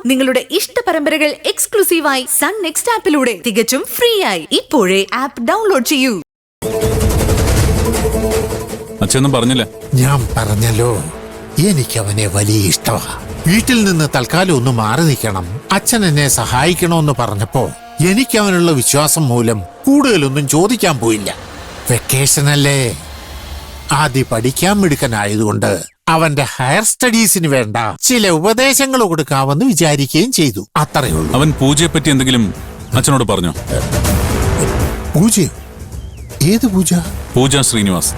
നിങ്ങളുടെ ഇഷ്ട പരമ്പരകൾ എക്സ്ക്ലൂസീവായി സൺ നെക്സ്റ്റ് ആപ്പിലൂടെ തികച്ചും ഫ്രീ ആയി ഇപ്പോഴേ ആപ്പ് ഡൗൺലോഡ് ചെയ്യൂ. അച്ഛനൊന്നും പറഞ്ഞില്ല. ഞാൻ പറഞ്ഞല്ലോ, എനിക്ക് അവനെ വലിയ ഇഷ്ടമാ. വീട്ടിൽ നിന്ന് തൽക്കാലം ഒന്ന് മാറി നിൽക്കണം, അച്ഛൻ എന്നെ സഹായിക്കണമെന്ന് പറഞ്ഞപ്പോ എനിക്ക് അവനുള്ള വിശ്വാസം മൂലം കൂടുതലൊന്നും ചോദിക്കാൻ പോയില്ല. വെക്കേഷനല്ലേ, ആദ്യം പഠിക്കാൻ മിടുക്കനായതുകൊണ്ട് അവന്റെ ഹയർ സ്റ്റഡീസിന് വേണ്ട ചില ഉപദേശങ്ങൾ കൊടുക്കാമെന്ന് വിചാരിക്കുകയും ചെയ്തു. അത്രയേ ഉള്ളൂ. അവൻ പൂജയെ പറ്റി എന്തെങ്കിലും അച്ഛനോട് പറഞ്ഞോ? പൂജയോ? ഏത് Pooja? Pooja Srinivas,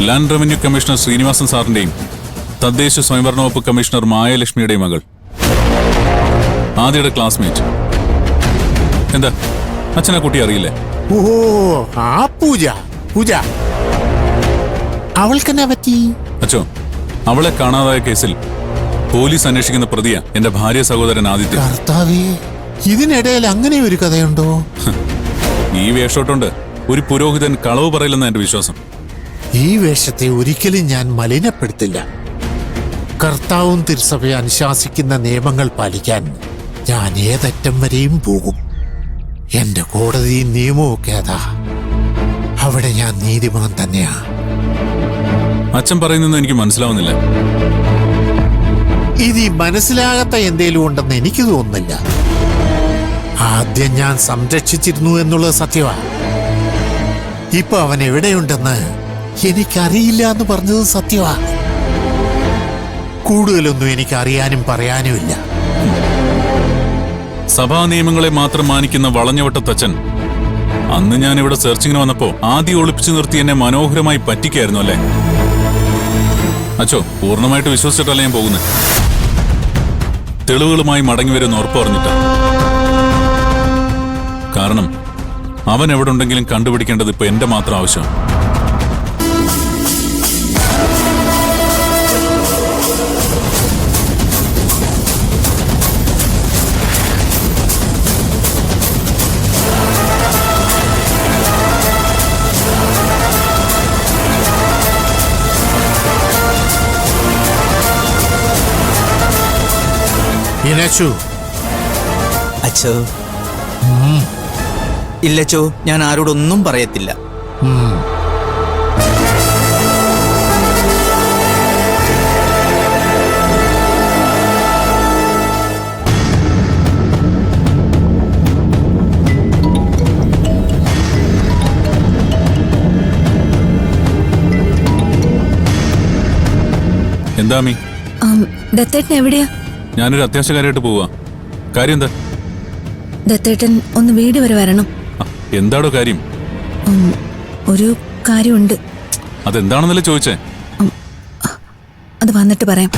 land revenue commissioner Srinivasan സാറിന്റെയും തദ്ദേശ സ്വയംഭരണ വകുപ്പ് കമ്മീഷണർ മായലക്ഷ്മിയുടെയും മകൾ, ആദ്യയുടെ ക്ലാസ്മേറ്റ്. എന്താ അച്ഛനെ കുട്ടി അറിയില്ലേ? ഓ, ആ പൂജ. പൂജ അവൾക്കെന്നെ പറ്റി? അച്ഛോ, അവളെ കാണാതായ കേസിൽ പോലീസ് അന്വേഷിക്കുന്ന പ്രതിയാ എന്റെ ഭാര്യ സഹോദരൻ ആദിത്യ. കർത്താവേ, ഇതിനിടയിൽ അങ്ങനെ ഒരു കഥയുണ്ടോ? ഈ വേഷോട്ടുണ്ട് ഒരു പുരോഹിതൻ കളവ് പറയില്ലെന്ന എന്റെ വിശ്വാസം. ഈ വേഷത്തെ ഒരിക്കലും ഞാൻ മലിനപ്പെടുത്തില്ല. കർത്താവും തിരുസഭയെ അനുശാസിക്കുന്ന നിയമങ്ങൾ പാലിക്കാൻ ഞാൻ ഏതറ്റം വരെയും പോകും. എന്റെ കോടതിയും നിയമവും ഒക്കെ അതാ. അവിടെ ഞാൻ നീതിമാൻ തന്നെയാ. അച്ഛൻ പറയുന്നത് എനിക്ക് മനസ്സിലാവുന്നില്ല. ഇത് മനസ്സിലാകാത്ത എന്തേലും ഉണ്ടെന്ന് എനിക്ക് തോന്നുന്നില്ല. ആദ്യം ഞാൻ സംരക്ഷിച്ചിരുന്നു എന്നുള്ളത് സത്യമാ. ഇപ്പൊ അവൻ എവിടെയുണ്ടെന്ന് എനിക്കറിയില്ല എന്ന് പറഞ്ഞത് സത്യമാ. കൂടുതലൊന്നും എനിക്ക് അറിയാനും പറയാനുമില്ല. സഭാ നിയമങ്ങളെ മാത്രം മാനിക്കുന്ന വളഞ്ഞവട്ടത്തച്ഛൻ അന്ന് ഞാൻ ഇവിടെ സെർച്ചിങ്ങിന് വന്നപ്പോ ആദ്യം ഒളിപ്പിച്ചു നിർത്തി എന്നെ മനോഹരമായി പറ്റിക്കായിരുന്നു അല്ലേ? അച്ഛോ, പൂർണ്ണമായിട്ട് വിശ്വസിച്ചിട്ടല്ല ഞാൻ പോകുന്നത്. തെളിവുകളുമായി മടങ്ങി വരുന്ന ഉറപ്പ് പറഞ്ഞിട്ടാ. കാരണം അവൻ എവിടെ ഉണ്ടെങ്കിലും കണ്ടുപിടിക്കേണ്ടത് ഇപ്പൊ എന്റെ മാത്രം ആവശ്യം. അച്ഛോ, ഇല്ലച്ചോ, ഞാൻ ആരോടൊന്നും പറയത്തില്ല. എന്താ മീ? ദത്തേട്ടൻ എവിടെയാ? ഞാനൊരു അത്യാവശ്യകാരിയായിട്ട് പോവാ. കാര്യം എന്താ? ദത്തേട്ടൻ ഒന്ന് വീട് വരെ വരണം. എന്താടോ കാര്യം? ഒരു കാര്യമുണ്ട്. അതെന്താണെന്നല്ലേ ചോദിച്ചേ? അത് വന്നിട്ട് പറയാം.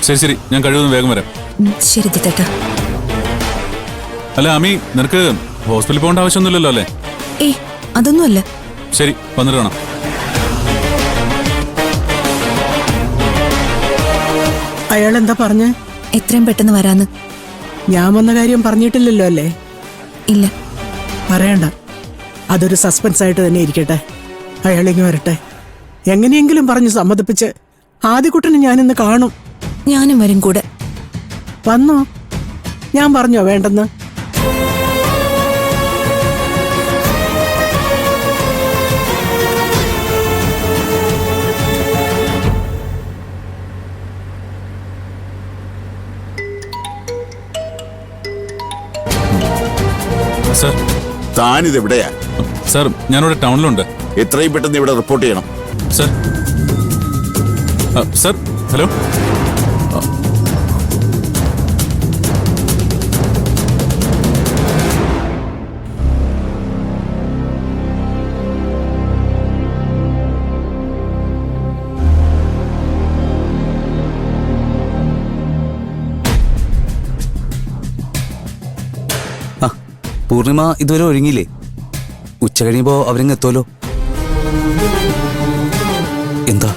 ശരി ശരി, ഞാൻ കഴിവതും വേഗം വരാം. ശരി ദത്തേട്ട. അല്ല അമ്മി, നിനക്ക് ഹോസ്പിറ്റലിൽ പോകേണ്ട ആവശ്യമൊന്നുമില്ലല്ലോ അല്ലേ? ഏയ്, അതൊന്നുമല്ല. ശരി, വന്നിട്ട് കാണാം. അയാൾ എന്താ പറഞ്ഞ? എത്രയും പെട്ടെന്ന് വരാന്ന്. ഞാൻ വന്ന കാര്യം പറഞ്ഞിട്ടില്ലല്ലോ അല്ലേ? ഇല്ല. പറയണ്ട, അതൊരു സസ്പെൻസ് ആയിട്ട് തന്നെ ഇരിക്കട്ടെ. അയാളിങ്ങ് വരട്ടെ. എങ്ങനെയെങ്കിലും പറഞ്ഞ് സമ്മതിപ്പിച്ച് ആദ്യക്കുട്ടനെ ഞാനിന്ന് കാണും. ഞാനും വരും കൂടെ. വന്നോ? ഞാൻ പറഞ്ഞോ വേണ്ടെന്ന്? സർ, താനിതെവിടെയാ? സർ, ഞാനിവിടെ ടൗണിലുണ്ട്. എത്രയും പെട്ടെന്ന് ഇവിടെ റിപ്പോർട്ട് ചെയ്യണം. സർ. Sir, hello. പൂർണിമ ഇതുവരെ ഒരുങ്ങിയില്ലേ? ഉച്ച കഴിയുമ്പോ അവരിങ്ങ് എത്തുമല്ലോ. എന്താ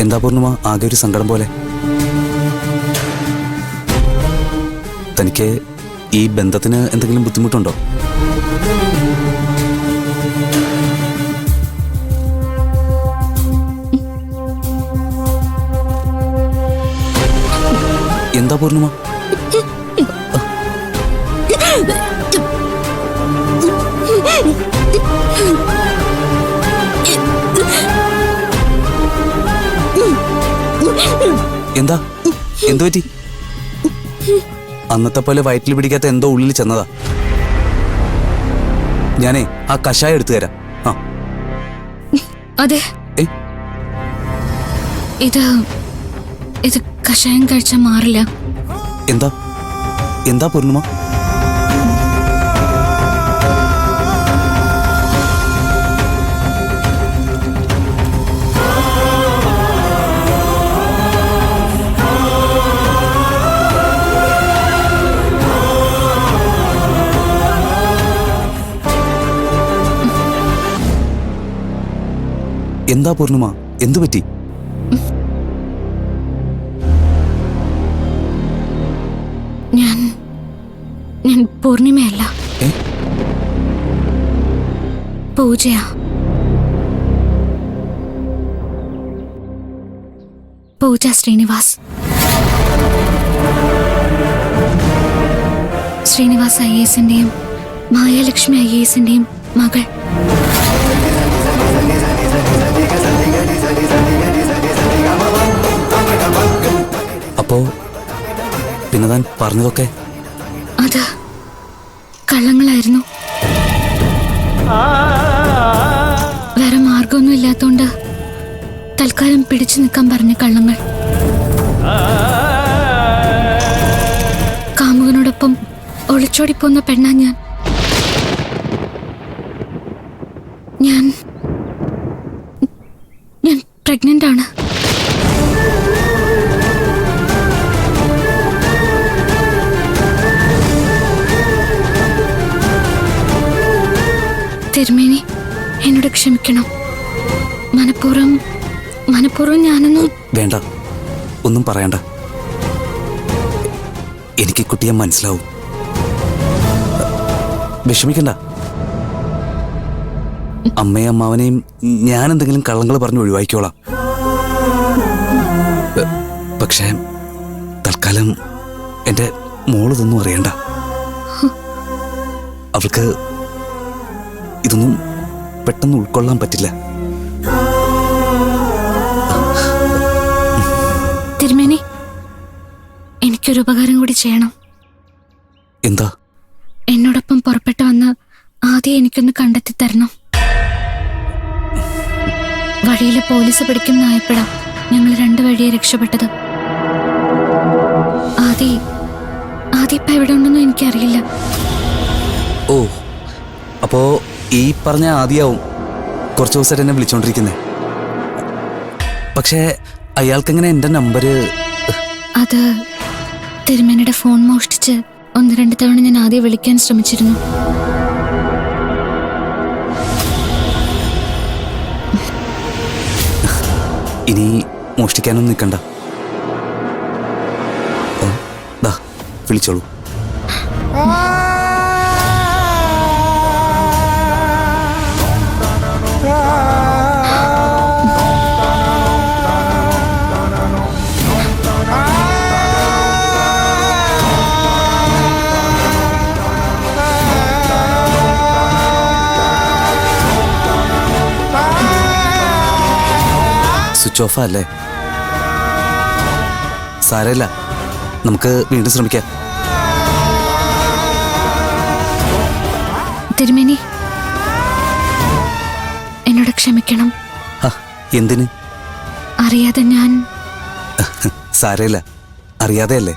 എന്താ പൂർണിമ, ആകെ ഒരു സങ്കടം പോലെ? തനിക്ക് ഈ ബന്ധത്തിന് എന്തെങ്കിലും ബുദ്ധിമുട്ടുണ്ടോ? എന്താ പൂർണിമ? എന്താ എന്തു പറ്റി? അന്നത്തെ പോലെ വയറ്റിൽ പിടിക്കാത്ത എന്തോ ഉള്ളിൽ ചെന്നതാ. ഞാനേ ആ കഷായം എടുത്തു തരാം. ആ അതെ, ഏ ഇത് കഷായം കഴിച്ചാൽ മാറില്ല. എന്താ എന്താ പൂർണിമ? എന്താ പൂർണിമ, എന്തു പറ്റി? ഞാൻ പൂർണിമയല്ല, ഏ? പൂജയാ. പൂജ ശ്രീനിവാസ്. ശ്രീനിവാസ് IASന്റെയും മായാലക്ഷ്മി IASന്റെയും മകൾ. അപ്പോ പിന്നെ താൻ പറഞ്ഞതൊക്കെ അത് കള്ളങ്ങളായിരുന്നു. വേറെ മാർഗമൊന്നും ഇല്ലാത്തോണ്ട് തൽക്കാലം പിടിച്ചു നിൽക്കാൻ പറഞ്ഞ കള്ളങ്ങൾ. കാമുകനോടൊപ്പം ഒളിച്ചോടിപ്പോന്ന പെണ്ണാ ഞാൻ പ്രഗ്നന്റ് ആണ്. തിരുമേനി എന്നോട് ക്ഷമിക്കണം. മനഃപൂർവ്വം ഞാനൊന്നും. വേണ്ട, ഒന്നും പറയണ്ട. എനിക്ക് കുട്ടിയെ മനസ്സിലാവും. വിഷമിക്കണ്ട. അമ്മയും അമ്മാവനെയും ഞാൻ എന്തെങ്കിലും കള്ളങ്ങൾ പറഞ്ഞ് ഒഴിവാക്കിക്കോളാം. പക്ഷേ തൽക്കാലം എൻ്റെ മോളിതൊന്നും അറിയണ്ട. അവൾക്ക് ഇതൊന്നും പെട്ടെന്ന് ഉൾക്കൊള്ളാൻ പറ്റില്ല. തിരുമേനി, എനിക്കൊരു ഉപകാരം കൂടി ചെയ്യണം. എന്താ? എന്നോടൊപ്പം പുറപ്പെട്ടു വന്ന് ആദ്യം എനിക്കൊന്ന് കണ്ടെത്തി തരണം. വഴിയിലെ പോലീസ് പിടിക്കുന്നായപ്പോഴാ ഞങ്ങൾ 2 വഴിയെ രക്ഷപ്പെട്ടത്. ആദ്യം ഇപ്പൊ എവിടെ ഉണ്ടെന്നും എനിക്കറിയില്ല. ഓ, അപ്പോ ഈ പറഞ്ഞ ആദ്യാവും കുറച്ച് ദിവസമായിട്ട് എന്നെ വിളിച്ചോണ്ടിരിക്കുന്നേ. പക്ഷേ അയാൾക്കെങ്ങനെ എൻ്റെ നമ്പര്? അത് തിരുമേനിയുടെ ഫോൺ മോഷ്ടിച്ച് 1-2 തവണ ഞാൻ ആദ്യം വിളിക്കാൻ ശ്രമിച്ചിരുന്നു. ഇനി മോഷ്ടിക്കാനൊന്നും നിൽക്കണ്ട. ദാ വിളിച്ചോളൂ. സ്വിച്ച് ഓഫാ അല്ലേ? സാരമില്ല, നമുക്ക് വീണ്ടും ശ്രമിക്കാം. തിരുമേനി എന്നോട് ക്ഷമിക്കണം. എന്തിന്? അറിയാതെ ഞാൻ. സാരമില്ല, അറിയാതെ അല്ലേ.